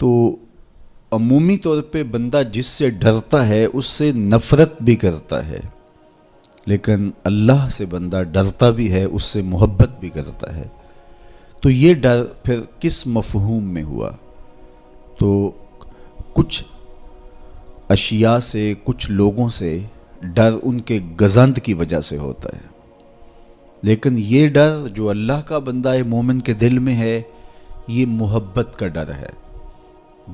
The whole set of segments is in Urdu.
تو عمومی طور پہ بندہ جس سے ڈرتا ہے اس سے نفرت بھی کرتا ہے، لیکن اللہ سے بندہ ڈرتا بھی ہے، اس سے محبت بھی کرتا ہے۔ تو یہ ڈر پھر کس مفہوم میں ہوا؟ تو کچھ اشیاء سے، کچھ لوگوں سے ڈر ان کے گزند کی وجہ سے ہوتا ہے، لیکن یہ ڈر جو اللہ کا بندہ مومن کے دل میں ہے، یہ محبت کا ڈر ہے۔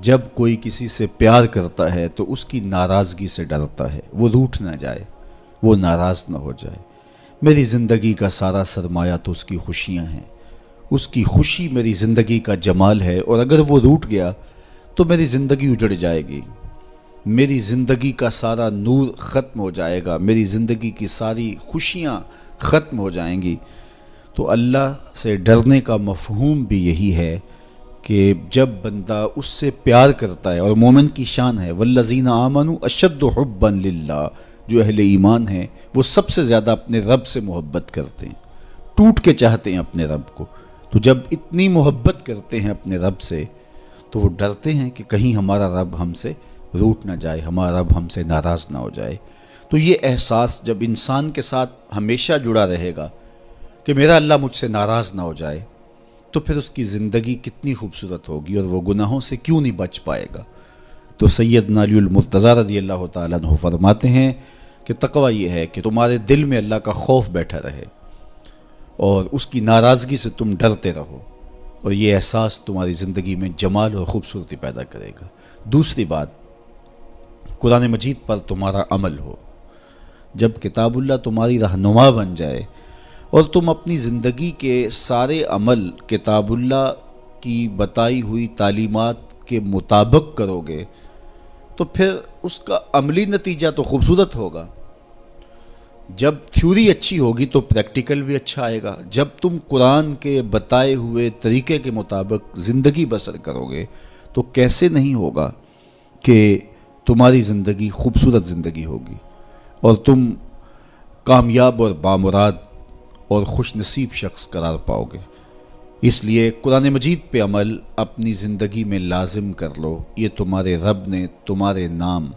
جب کوئی کسی سے پیار کرتا ہے تو اس کی ناراضگی سے ڈرتا ہے، وہ روٹھ نہ جائے، وہ ناراض نہ ہو جائے۔ میری زندگی کا سارا سرمایہ تو اس کی خوشیاں ہیں، اس کی خوشی میری زندگی کا جمال ہے، اور اگر وہ روٹھ گیا تو میری زندگی اجڑ جائے گی، میری زندگی کا سارا نور ختم ہو جائے گا، میری زندگی کی ساری خوشیاں ختم ہو جائیں گی۔ تو اللہ سے ڈرنے کا مفہوم بھی یہی ہے کہ جب بندہ اس سے پیار کرتا ہے، اور مومن کی شان ہے والذین آمنوا اشد حبا للہ، جو اہل ایمان ہیں وہ سب سے زیادہ اپنے رب سے محبت کرتے ہیں، ٹوٹ کے چاہتے ہیں اپنے رب کو۔ تو جب اتنی محبت کرتے ہیں اپنے رب سے تو وہ ڈرتے ہیں کہ کہیں ہمارا رب ہم سے روٹ نہ جائے، ہمارا رب ہم سے ناراض نہ ہو جائے۔ تو یہ احساس جب انسان کے ساتھ ہمیشہ جڑا رہے گا کہ میرا اللہ مجھ سے ناراض نہ ہو جائے، تو پھر اس کی زندگی کتنی خوبصورت ہوگی، اور وہ گناہوں سے کیوں نہیں بچ پائے گا۔ تو سیدنا علی المرتضیٰ رضی اللہ تعالیٰ عنہ فرماتے ہیں کہ تقویٰ یہ ہے کہ تمہارے دل میں اللہ کا خوف بیٹھا رہے، اور اس کی ناراضگی سے تم ڈرتے رہو، اور یہ احساس تمہاری زندگی میں جمال اور خوبصورتی پیدا کرے گا۔ دوسری بات، قرآن مجید پر تمہارا عمل ہو۔ جب کتاب اللہ تمہاری رہنما بن جائے اور تم اپنی زندگی کے سارے عمل کتاب اللہ کی بتائی ہوئی تعلیمات کے مطابق کرو گے تو پھر اس کا عملی نتیجہ تو خوبصورت ہوگا۔ جب تھیوری اچھی ہوگی تو پریکٹیکل بھی اچھا آئے گا۔ جب تم قرآن کے بتائے ہوئے طریقے کے مطابق زندگی بسر کرو گے تو کیسے نہیں ہوگا کہ تمہاری زندگی خوبصورت زندگی ہوگی، اور تم کامیاب اور بامراد اور خوش نصیب شخص قرار پاؤ گے۔ اس لیے قرآن مجید پہ عمل اپنی زندگی میں لازم کر لو۔ یہ تمہارے رب نے تمہارے نام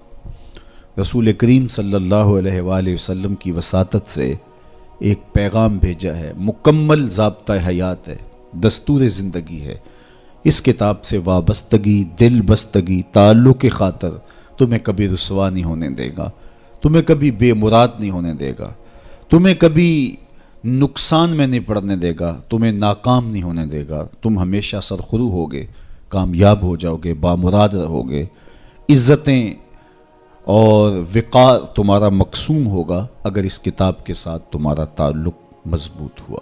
رسول کریم صلی اللہ علیہ وآلہ وسلم کی وساطت سے ایک پیغام بھیجا ہے، مکمل ضابطہ حیات ہے، دستور زندگی ہے۔ اس کتاب سے وابستگی، دل بستگی، تعلق کی خاطر تمہیں کبھی رسوا نہیں ہونے دے گا، تمہیں کبھی بے مراد نہیں ہونے دے گا، تمہیں کبھی نقصان میں نہیں پڑنے دے گا، تمہیں ناکام نہیں ہونے دے گا۔ تم ہمیشہ سرخرو ہوگے، کامیاب ہو جاؤ گے، بامراد رہو گے، عزتیں اور وقار تمہارا مقسوم ہوگا اگر اس کتاب کے ساتھ تمہارا تعلق مضبوط ہوا۔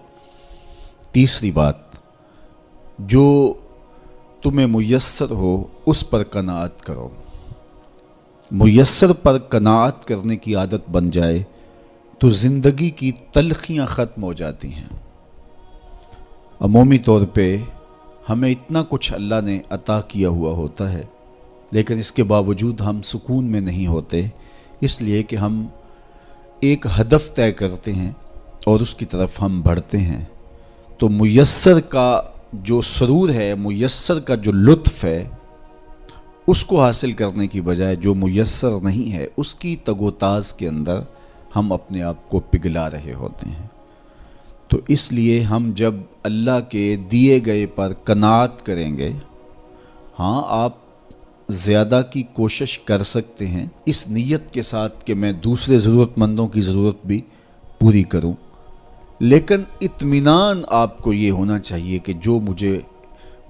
تیسری بات، جو تمہیں میسر ہو اس پر قناعت کرو۔ میسر پر قناعت کرنے کی عادت بن جائے تو زندگی کی تلخیاں ختم ہو جاتی ہیں۔ عمومی طور پہ ہمیں اتنا کچھ اللہ نے عطا کیا ہوا ہوتا ہے، لیکن اس کے باوجود ہم سکون میں نہیں ہوتے، اس لیے کہ ہم ایک ہدف طے کرتے ہیں اور اس کی طرف ہم بڑھتے ہیں۔ تو میسر کا جو سرور ہے، میسر کا جو لطف ہے، اس کو حاصل کرنے کی بجائے جو میسر نہیں ہے اس کی تگ و تاز کے اندر ہم اپنے آپ کو پگھلا رہے ہوتے ہیں۔ تو اس لیے ہم جب اللہ کے دیے گئے پر قناعت کریں گے، ہاں آپ زیادہ کی کوشش کر سکتے ہیں اس نیت کے ساتھ کہ میں دوسرے ضرورت مندوں کی ضرورت بھی پوری کروں، لیکن اطمینان آپ کو یہ ہونا چاہیے کہ جو مجھے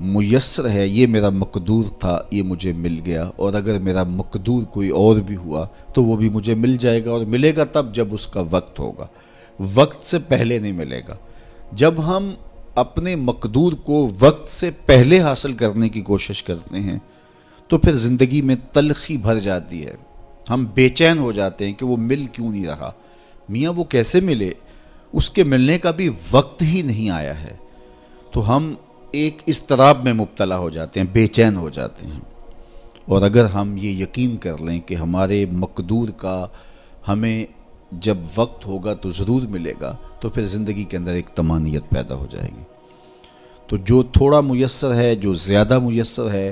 میسر ہے، یہ میرا مقدور تھا، یہ مجھے مل گیا، اور اگر میرا مقدور کوئی اور بھی ہوا تو وہ بھی مجھے مل جائے گا، اور ملے گا تب جب اس کا وقت ہوگا، وقت سے پہلے نہیں ملے گا۔ جب ہم اپنے مقدور کو وقت سے پہلے حاصل کرنے کی کوشش کرتے ہیں تو پھر زندگی میں تلخی بھر جاتی ہے، ہم بے چین ہو جاتے ہیں کہ وہ مل کیوں نہیں رہا، میاں وہ کیسے ملے، اس کے ملنے کا بھی وقت ہی نہیں آیا ہے۔ تو ہم ایک اضطراب میں مبتلا ہو جاتے ہیں، بے چین ہو جاتے ہیں۔ اور اگر ہم یہ یقین کر لیں کہ ہمارے مقدور کا ہمیں جب وقت ہوگا تو ضرور ملے گا، تو پھر زندگی کے اندر ایک طمانینت پیدا ہو جائے گی۔ تو جو تھوڑا میسر ہے، جو زیادہ میسر ہے،